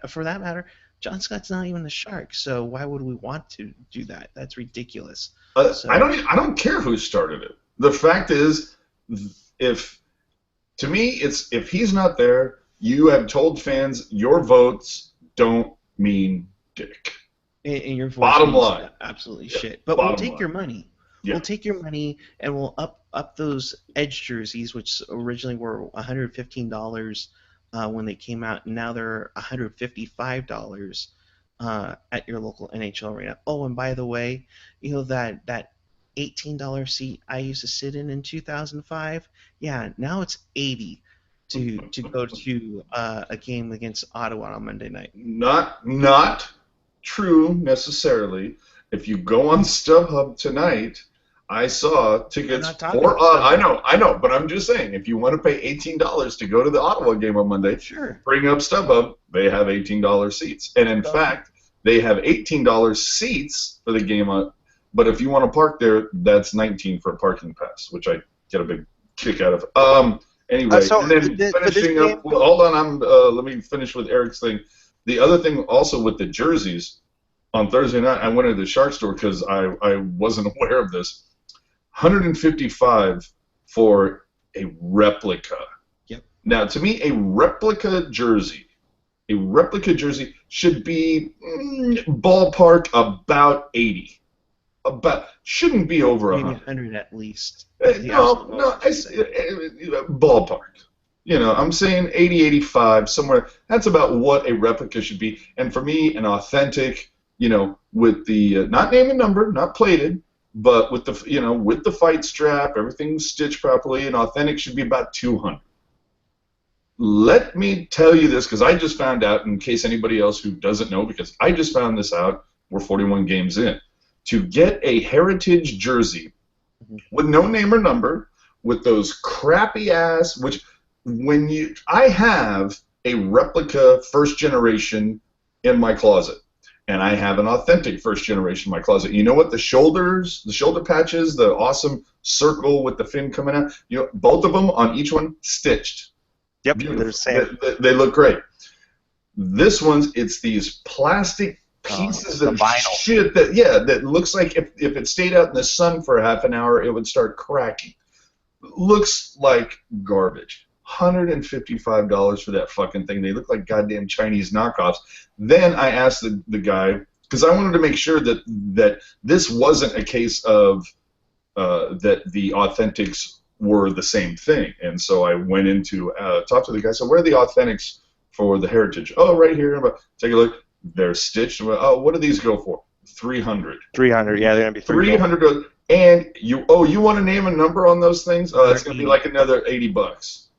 For that matter, John Scott's not even the Shark, so why would we want to do that? That's ridiculous. I So don't care who started it. The fact is, if to me, it's if he's not there, you have told fans your votes don't mean dick. and your voice Bottom means line. absolutely Yeah, shit. But we'll bottom take line. your money. Yeah. We'll take your money and we'll up those edge jerseys, which originally were $115 when they came out, and now they're $155 at your local NHL arena. Oh, and by the way, you know that $18 seat I used to sit in 2005. Yeah, now it's 80 to go to a game against Ottawa on Monday night. Not true necessarily. If you go on StubHub tonight, I saw I'm tickets not talking for. about StubHub. I know, but I'm just saying, if you want to pay $18 to go to the Ottawa game on Monday, Sure. bring up StubHub. They have $18 seats, and in fact, they have $18 seats for the game. But if you want to park there, that's $19 for a parking pass, which I get a big kick out of. Anyway, So and then for this finishing game, up. Well, hold on, let me finish with Eric's thing. The other thing also with the jerseys, on Thursday night, I went to the Shark store because I wasn't aware of this. 155 for a replica. Yep. Now, to me, a replica jersey should be ballpark about 80. About shouldn't be over Maybe 100. 100 at least. Ballpark. You know, I'm saying 80, 85, somewhere. That's about what a replica should be. And for me, an authentic, with the not name and number, not plated, but with the fight strap, everything stitched properly, an authentic should be about 200. Let me tell you this, because I just found out, in case anybody else who doesn't know, because I just found this out, we're 41 games in. To get a heritage jersey with no name or number, with those crappy ass, I have a replica first generation in my closet, and I have an authentic first generation in my closet. You know what? The shoulder patches, the awesome circle with the fin coming out, both of them on each one stitched. Yep, Beautiful. they're the same. They look great. This one's, it's these plastic pieces of vinyl shit that looks like if it stayed out in the sun for half an hour, it would start cracking. Looks like garbage. $155 for that fucking thing. They look like goddamn Chinese knockoffs. Then I asked the guy, because I wanted to make sure that this wasn't a case of that the authentics were the same thing. And so I went in to talk to the guy. So where are the authentics for the heritage? Oh, right here. Take a look. They're stitched. Oh, what do these go for? 300. 300. Yeah, they're gonna be 300. And you want to name a number on those things? Oh, that's gonna be like another $80.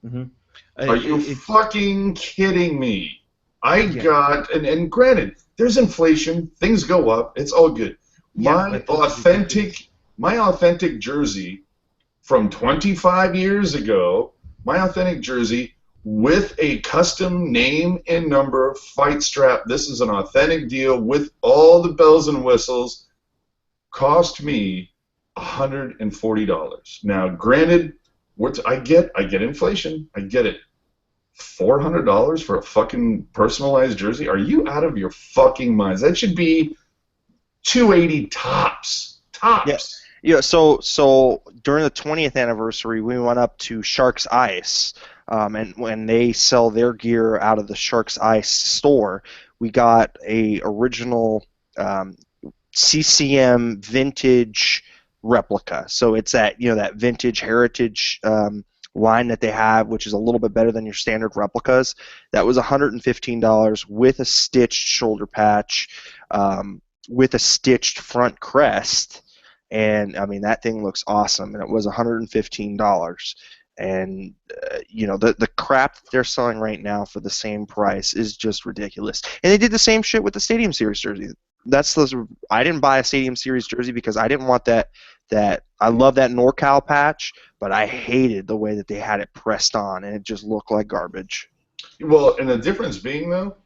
Mm-hmm. Are you fucking kidding me? Got, and granted, there's inflation. Things go up. It's all good. My authentic jersey from 25 years ago, my authentic jersey with a custom name and number, fight strap. This is an authentic deal with all the bells and whistles. Cost me $140. Now, granted, I get inflation. I get it. $400 for a fucking personalized jersey? Are you out of your fucking minds? That should be $280 tops. Yeah, so during the 20th anniversary, we went up to Sharks Ice, and when they sell their gear out of the Sharks Ice store, we got a original um, CCM vintage replica. So it's that that vintage heritage line that they have, which is a little bit better than your standard replicas. That was $115 with a stitched shoulder patch, with a stitched front crest, and I mean that thing looks awesome. And it was $115. And the crap that they're selling right now for the same price is just ridiculous. And they did the same shit with the Stadium Series jersey. I didn't buy a Stadium Series jersey because I didn't want that I love that NorCal patch, but I hated the way that they had it pressed on, and it just looked like garbage. Well, and the difference being though,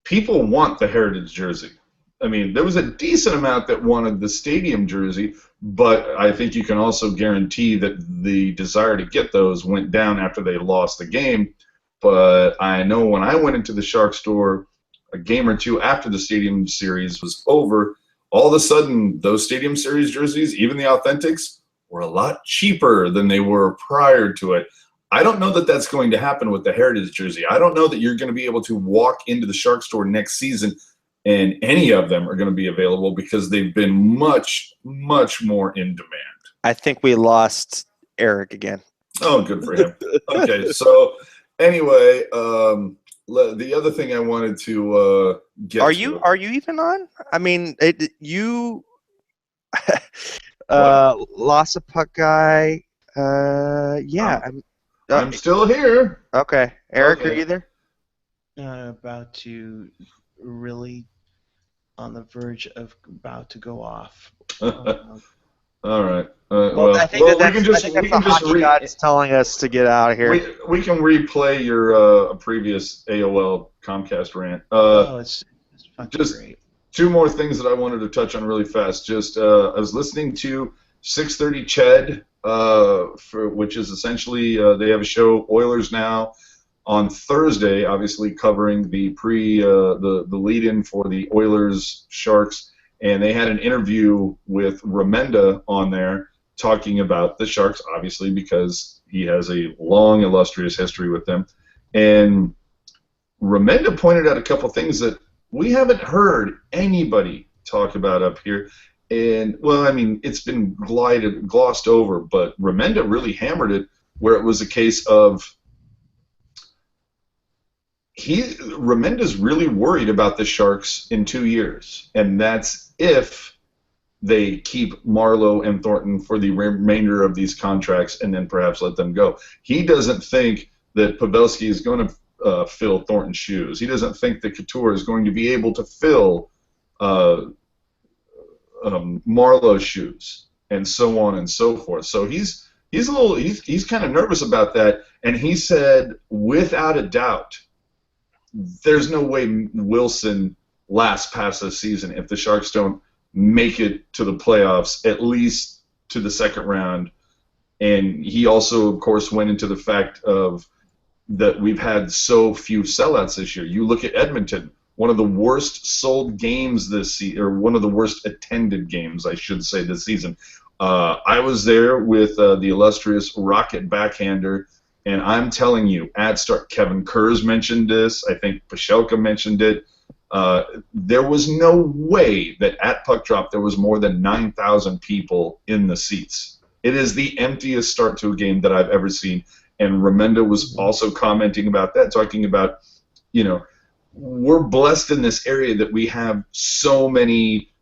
people want the heritage jersey. I mean, there was a decent amount that wanted the stadium jersey, but I think you can also guarantee that the desire to get those went down after they lost the game. But I know when I went into the Shark store a game or two after the stadium series was over, all of a sudden those stadium series jerseys, even the authentics, were a lot cheaper than they were prior to it. I don't know that that's going to happen with the heritage jersey. I don't know that you're going to be able to walk into the Shark store next season and any of them are going to be available because they've been much, much more in demand. I think we lost Eric again. Oh, good for him. Okay, so anyway, the other thing I wanted to get Are to. you even on? I mean, you lost a puck guy. Yeah. I'm still here. Okay, Eric, Okay. are you there? About to really on the verge of about to go off. All right. Well, I think we can just the hockey gods telling us to get out of here. we can replay your previous AOL Comcast rant. It's fucking just great. Two more things that I wanted to touch on really fast. Just I was listening to 6:30 Ched, which is essentially they have a show Oilers Now on Thursday, obviously covering the the lead-in for the Oilers Sharks, and they had an interview with Remenda on there talking about the Sharks, obviously because he has a long, illustrious history with them, and Remenda pointed out a couple things that we haven't heard anybody talk about up here. And, well, I mean, it's been glossed over, but Remenda really hammered it where it was a case of Remenda's really worried about the Sharks in 2 years, and that's if they keep Marleau and Thornton for the remainder of these contracts and then perhaps let them go. He doesn't think that Pavelski is going to fill Thornton's shoes. He doesn't think that Couture is going to be able to fill Marleau's shoes, and so on and so forth. So he's kind of nervous about that, and he said without a doubt, there's no way Wilson lasts past this season if the Sharks don't make it to the playoffs, at least to the second round. And he also, of course, went into the fact of that we've had so few sellouts this year. You look at Edmonton, one of the worst sold games this season, or one of the worst attended games, I should say, this season. I was there with the illustrious Rocket backhander, and I'm telling you, at start, Kevin Kurz mentioned this. I think Pashelka mentioned it. There was no way that at puck drop there was more than 9,000 people in the seats. It is the emptiest start to a game that I've ever seen. And Remenda was also commenting about that, talking about, we're blessed in this area that we have so many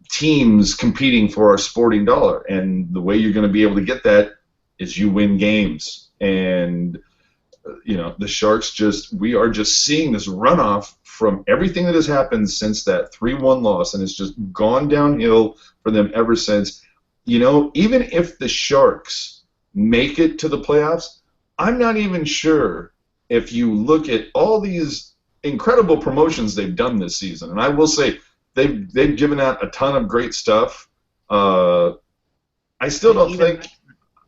teams competing for our sporting dollar. And the way you're going to be able to get that is you win games. And, the Sharks we are just seeing this runoff from everything that has happened since that 3-1 loss, and it's just gone downhill for them ever since. Even if the Sharks make it to the playoffs, I'm not even sure if you look at all these incredible promotions they've done this season, and I will say they've given out a ton of great stuff. I still don't think.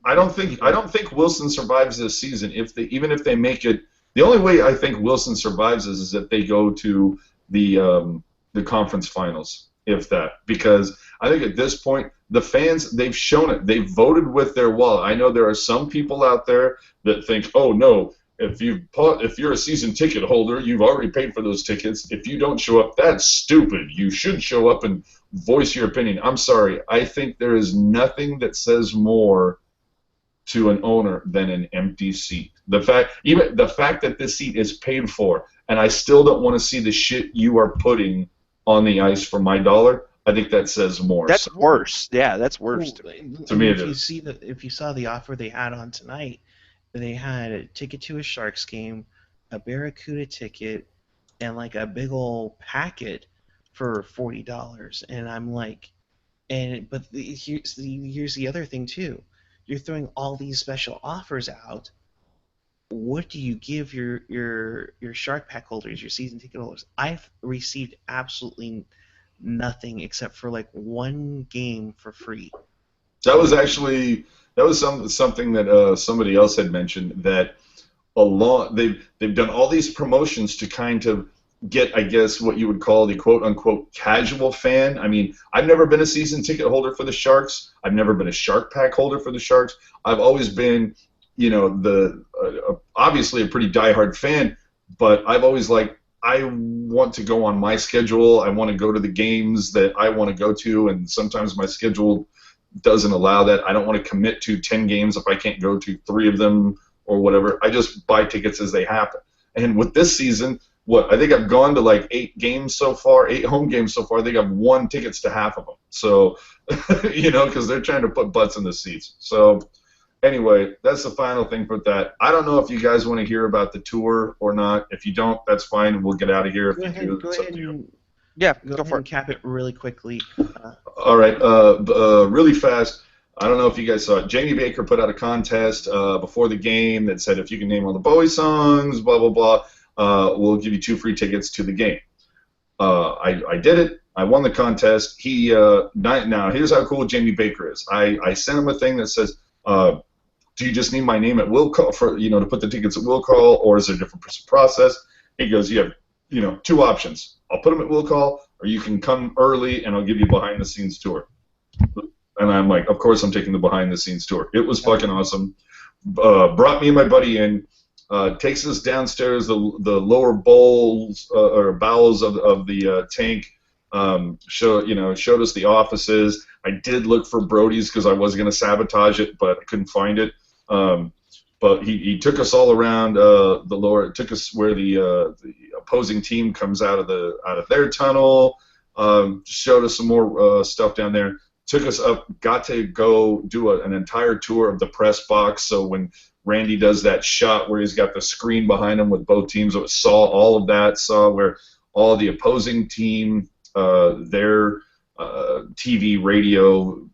I don't think Wilson survives this season even if they make it. The only way I think Wilson survives is if they go to the conference finals. if that, because I think at this point the fans, they've shown it. They've voted with their wallet. I know there are some people out there that think, oh no, if you're a season ticket holder, you've already paid for those tickets. If you don't show up, that's stupid. You should show up and voice your opinion. I'm sorry. I think there is nothing that says more to an owner than an empty seat. Even the fact that this seat is paid for, and I still don't want to see the shit you are putting on the ice for my dollar. I think that says more. That's worse. Yeah, that's worse. To me, if you saw the offer they had on tonight, they had a ticket to a Sharks game, a Barracuda ticket, and like a big old packet for $40. And I'm like, here's the other thing too. You're throwing all these special offers out. What do you give your Shark Pack holders, your season ticket holders? I've received absolutely nothing except for like one game for free. That was something that somebody else had mentioned, that they've done all these promotions to kind of get, I guess, what you would call the quote-unquote casual fan. I mean, I've never been a season ticket holder for the Sharks. I've never been a Shark Pack holder for the Sharks. I've always been, obviously a pretty diehard fan, but I've always I want to go on my schedule. I want to go to the games that I want to go to, and sometimes my schedule doesn't allow that. I don't want to commit to 10 games if I can't go to 3 of them or whatever. I just buy tickets as they happen. And with this season, I think I've gone to 8 games so far, 8 home games so far. I think I've won tickets to half of them. So, because they're trying to put butts in the seats. So, anyway, that's the final thing for that. I don't know if you guys want to hear about the tour or not. If you don't, that's fine. We'll get out of here. Go ahead and cap it really quickly. All right, really fast. I don't know if you guys saw it. Jamie Baker put out a contest before the game that said if you can name all the Bowie songs, blah, blah, blah, we'll give you 2 free tickets to the game. I did it. I won the contest. Now, here's how cool Jamie Baker is. I sent him a thing that says, do you just need my name at will call to put the tickets at will call, or is there a different process? He goes, you have 2 options. I'll put them at will call, or you can come early and I'll give you a behind the scenes tour. And I'm like, of course I'm taking the behind the scenes tour. It was fucking awesome. Brought me and my buddy in, takes us downstairs the lower bowls or bowels of the tank. Showed us the offices. I did look for Brody's because I was going to sabotage it, but I couldn't find it. But he took us all around the lower. Took us where the opposing team comes out of their tunnel. Showed us some more stuff down there. Took us up. Got to go do an entire tour of the press box. So when Randy does that shot where he's got the screen behind him with both teams, saw all of that. Saw where all the opposing team, their TV, radio,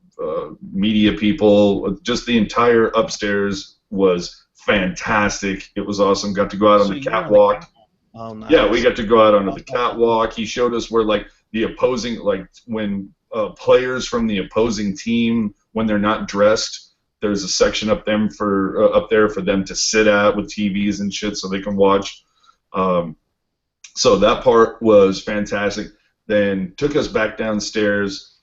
media people, just the entire upstairs was fantastic. It was awesome. Got to go out on the catwalk. Oh, nice. Yeah, we got to go out onto the catwalk. He showed us where the opposing, when players from the opposing team, when they're not dressed, there's a section up there for them to sit at with TVs and shit so they can watch. So that part was fantastic. Then took us back downstairs,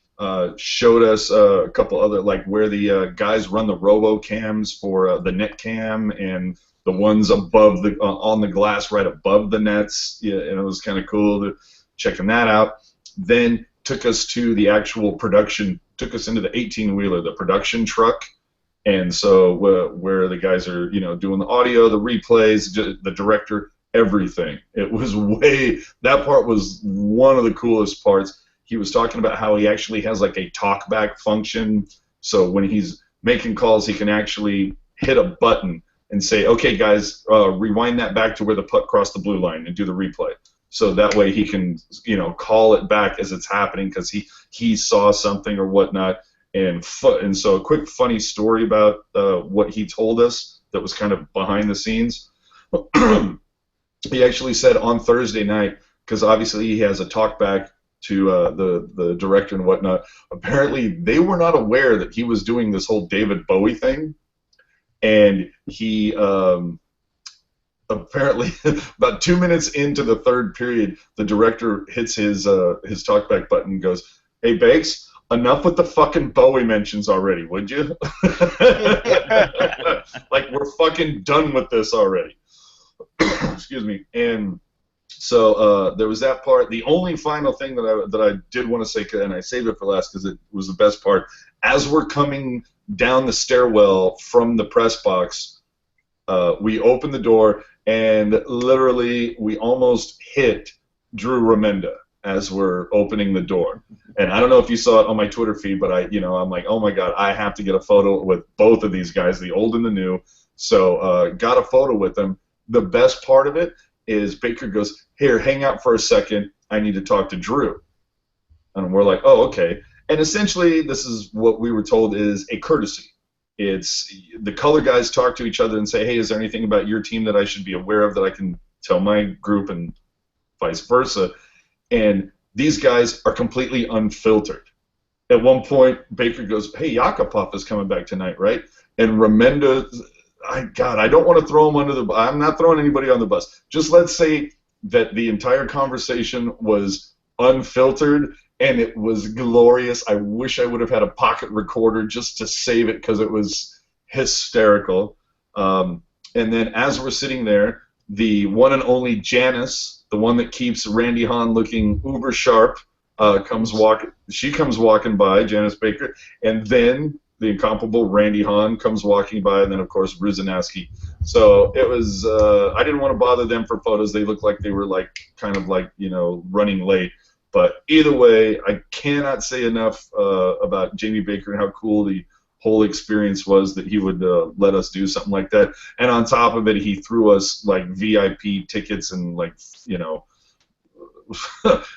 showed us a couple other, where the guys run the RoboCams for the net cam and the ones above on the glass right above the nets. Yeah, and it was kind of cool checking that out. Then took us to the actual production, took us into the 18-wheeler, the production truck. And so where the guys are, doing the audio, the replays, the director, everything. It was that part was one of the coolest parts. He was talking about how he actually has a talkback function. So when he's making calls, he can actually hit a button and say, okay, guys, rewind that back to where the puck crossed the blue line and do the replay. So that way he can, call it back as it's happening because he saw something or whatnot. And so a quick funny story about what he told us that was kind of behind the scenes. He actually said on Thursday night, because obviously he has a talkback to the director and whatnot, apparently they were not aware that he was doing this whole David Bowie thing. And he apparently about 2 minutes into the third period, the director hits his talkback button and goes, "Hey Bakes, enough with the fucking Bowie mentions already, would you?" Like we're fucking done with this already. Excuse me. And so there was that part. The only final thing that I did want to say, and I saved it for last because it was the best part. As we're coming down the stairwell from the press box, we open the door and literally we almost hit Drew Remenda as we're opening the door. And I don't know if you saw it on my Twitter feed, but I'm like, oh my god, I have to get a photo with both of these guys, the old and the new. So got a photo with them. The best part of it is Baker goes, here, hang out for a second. I need to talk to Drew. And we're like, oh, okay. And essentially, this is what we were told is a courtesy. It's the color guys talk to each other and say, hey, is there anything about your team that I should be aware of that I can tell my group and vice versa? And these guys are completely unfiltered. At one point, Baker goes, hey, Yakupov is coming back tonight, right? And Remenda, God, I don't want to throw him under the bus. I'm not throwing anybody on the bus. Just let's say that the entire conversation was unfiltered and it was glorious. I wish I would have had a pocket recorder just to save it because it was hysterical. And then as we're sitting there, the one and only Janice, the one that keeps Randy Hahn looking uber sharp, comes walking. She comes walking by, Janice Baker, and then the incomparable Randy Hahn comes walking by, and then of course Brzezinski. So it was. I didn't want to bother them for photos. They looked like they were like kind of like running late. But either way, I cannot say enough about Jamie Baker and how cool the whole experience was that he would let us do something like that. And on top of it, he threw us like VIP tickets and like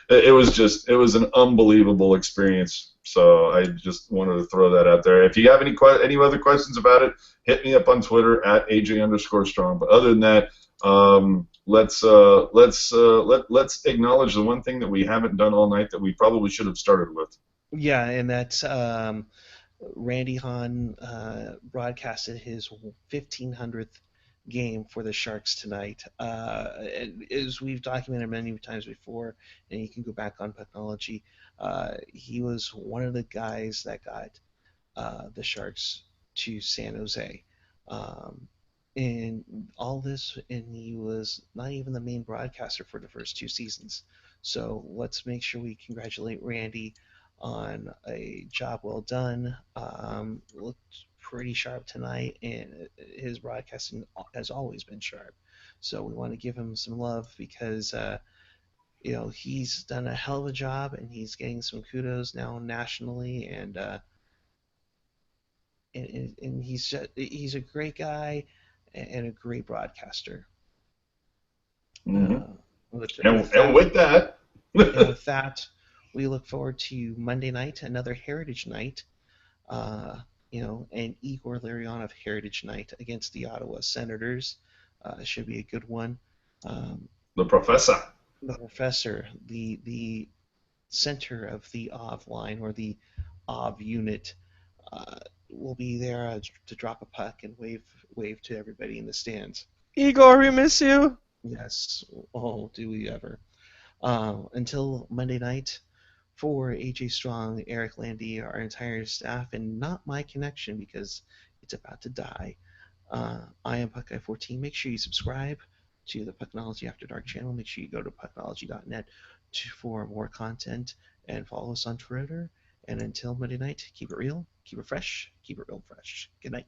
it was an unbelievable experience. So I just wanted to throw that out there. If you have any other questions about it, hit me up on Twitter at AJ_Strong. But other than that, let's acknowledge the one thing that we haven't done all night that we probably should have started with. Yeah, and that's Randy Hahn broadcasted his 1500th game for the Sharks tonight. As we've documented many times before, and you can go back on Pucknology, he was one of the guys that got the Sharks to San Jose. Um, and all this, and he was not even the main broadcaster for the first two seasons. So let's make sure we congratulate Randy on a job well done. Looked pretty sharp tonight, and his broadcasting has always been sharp. So we want to give him some love because he's done a hell of a job, and he's getting some kudos now nationally, and he's a great guy and a great broadcaster. Mm-hmm. Uh, with, And, with and that, with that, and with that, we look forward to Monday night, another Heritage Night. And Igor Larion of Heritage Night against the Ottawa Senators. Should be a good one. Um, the professor. the professor, the center of the OV line or the OV unit, uh, will be there to drop a puck and wave to everybody in the stands. Igor, we miss you. Yes. Oh, do we ever? Until Monday night, for AJ Strong, Eric Landy, our entire staff, and not my connection because it's about to die. I am Puckeye14. Make sure you subscribe to the Pucknology After Dark channel. Make sure you go to pucknology.net for more content and follow us on Twitter. And until Monday night, keep it real, keep it fresh, keep it real fresh. Good night.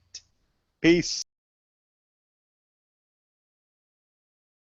Peace.